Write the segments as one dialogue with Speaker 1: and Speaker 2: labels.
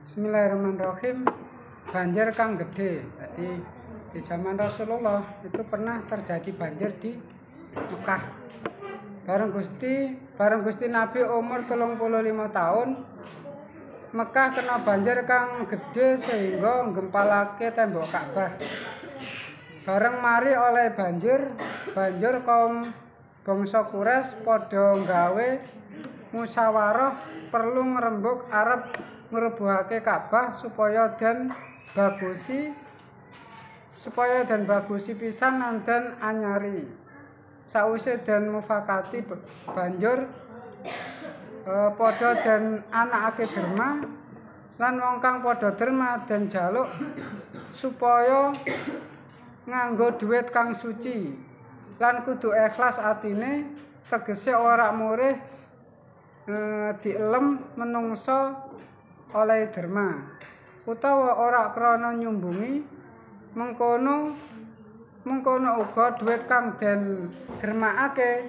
Speaker 1: Bismillahirrahmanirrahim. Banjir kang gede. Jadi di zaman Rasulullah itu pernah terjadi banjir di Mekah. Bareng Gusti Nabi umur 35 tahun, Mekah kena banjir kang gede sehingga nggempalake tembok Ka'bah. Bareng mari oleh banjir kaum bangsa Quraisy padha gawe musyawarah perlu ngrembug arep ngrubuhake Ka'bah supaya dan bagusi pisan dan anyari. Sawise dan mufakati banjur padha dan anakake derma lan wong kang padha derma dan jaluk supaya nganggo dhuwit kang suci lan kudu ikhlas atine, tegese ora murih dielem menungso oleh derma utawa ora krana nyumbungi mengkono uga dhuwit kang den dermakake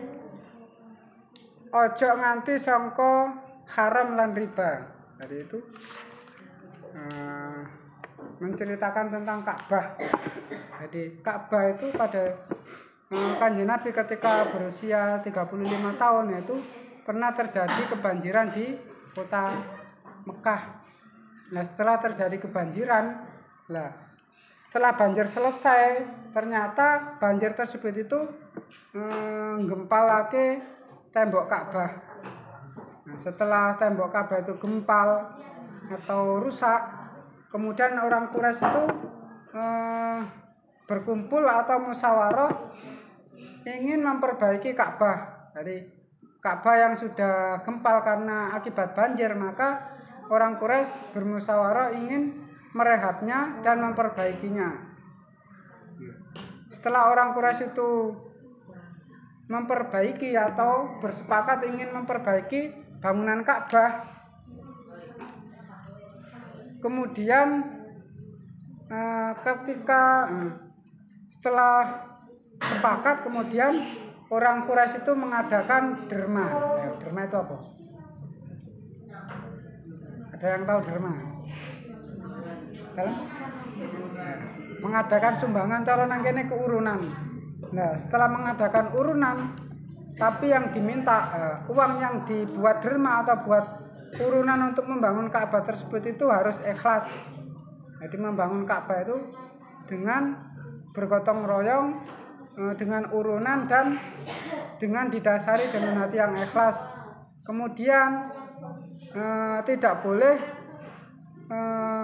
Speaker 1: ojo nganti sangka haram lan riba. Jadi itu menceritakan tentang Ka'bah. Jadi Ka'bah itu pada Kanjeng Nabi ketika berusia 35 tahun itu pernah terjadi kebanjiran di kota Mekah. Nah, setelah terjadi kebanjiran, setelah banjir selesai, ternyata banjir tersebut itu gempalake tembok Ka'bah. Nah, setelah tembok Ka'bah itu gempal atau rusak, kemudian orang Quraisy itu berkumpul atau musyawarah ingin memperbaiki Ka'bah. Jadi Ka'bah yang sudah gempal karena akibat banjir, maka orang Quraisy bermusyawarah ingin merehabnya dan memperbaikinya. Setelah orang Quraisy itu memperbaiki atau bersepakat ingin memperbaiki bangunan Ka'bah, kemudian setelah sepakat, kemudian orang Quraisy itu mengadakan derma. Derma itu apa? Ada yang tahu derma? Mengadakan sumbangan calon nang kene keurunan. Nah, setelah mengadakan urunan, tapi yang diminta uang yang dibuat derma atau buat urunan untuk membangun Ka'bah tersebut itu harus ikhlas. Jadi membangun Ka'bah itu dengan bergotong royong, dengan urunan dan dengan didasari dengan hati yang ikhlas. Kemudian tidak boleh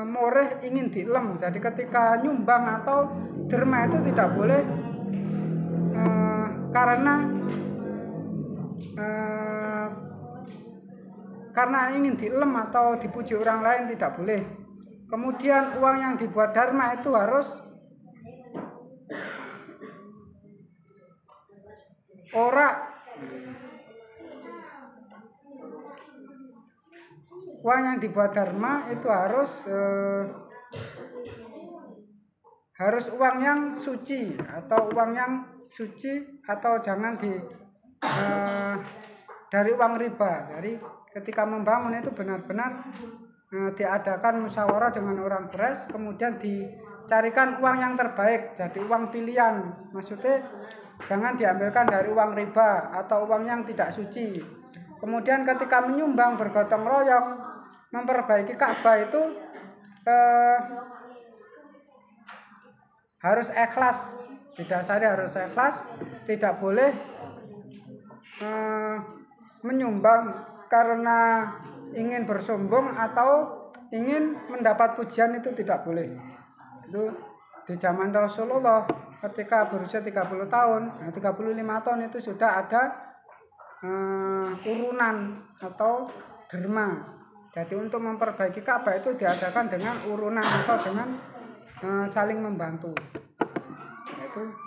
Speaker 1: moreh ingin dielem. Jadi ketika nyumbang atau derma itu tidak boleh karena ingin dielem atau dipuji orang lain, tidak boleh. Kemudian uang yang dibuat derma itu harus harus uang yang suci atau jangan dari uang riba. Jadi ketika membangun itu benar-benar diadakan musyawarah dengan orang Quraisy, kemudian dicarikan uang yang terbaik, jadi uang pilihan. Maksudnya jangan diambilkan dari uang riba atau uang yang tidak suci. Kemudian ketika menyumbang bergotong royong memperbaiki Ka'bah itu harus ikhlas, didasari harus ikhlas, tidak boleh menyumbang karena ingin bersombong atau ingin mendapat pujian, itu tidak boleh. Itu di zaman Rasulullah ketika berusia 30 tahun, 35 tahun itu sudah ada urunan atau derma. Jadi untuk memperbaiki Ka'bah itu diadakan dengan urunan atau dengan saling membantu.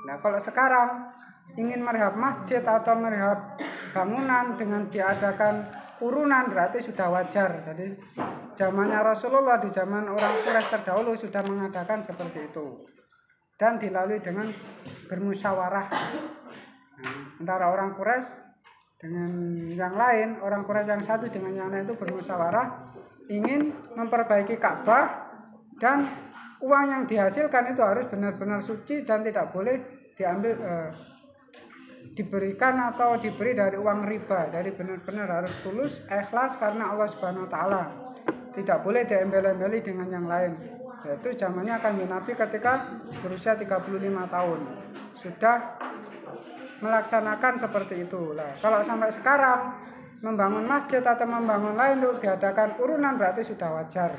Speaker 1: Nah, kalau sekarang ingin merehab masjid atau merehab bangunan dengan diadakan urunan berarti sudah wajar. Jadi zamannya Rasulullah, di zaman orang Quraisy terdahulu sudah mengadakan seperti itu dan dilalui dengan bermusyawarah antara orang Quraisy dengan yang lain, orang Quraisy yang satu dengan yang lain itu bermusyawarah ingin memperbaiki Ka'bah, dan uang yang dihasilkan itu harus benar-benar suci dan tidak boleh diambil diberikan atau diberi dari uang riba. Dari benar-benar harus tulus, ikhlas karena Allah Subhanahu wa taala. Tidak boleh diembel-embeli dengan yang lain. Yaitu zamannya Kanjeng Nabi ketika berusia 35 tahun sudah melaksanakan seperti itu. Lah, kalau sampai sekarang membangun masjid atau membangun lain untuk diadakan urunan berarti sudah wajar.